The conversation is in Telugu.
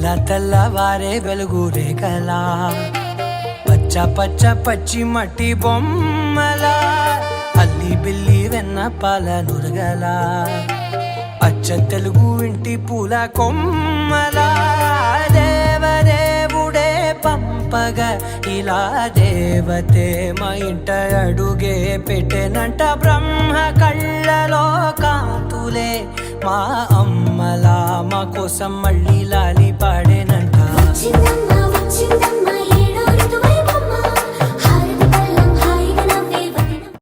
తెల్ల తెల్లవారే వెలుగు రేఖలా పచ్చ పచ్చ పచ్చి మట్టి బొమ్మలా అల్లి బిల్లి వెన్న పాల నురగలా అచ్చ తెలుగు ఇంటి పూల కొమ్మలా దేవదేవుడే పంపగా ఇలా దేవతే మా ఇంట అడుగే పెట్టెనంట బ్రహ్మ కళ్ళలో కాంతులే మా అమ్మలా మా కోసం మళ్ళీ లాలి పాడేనంట.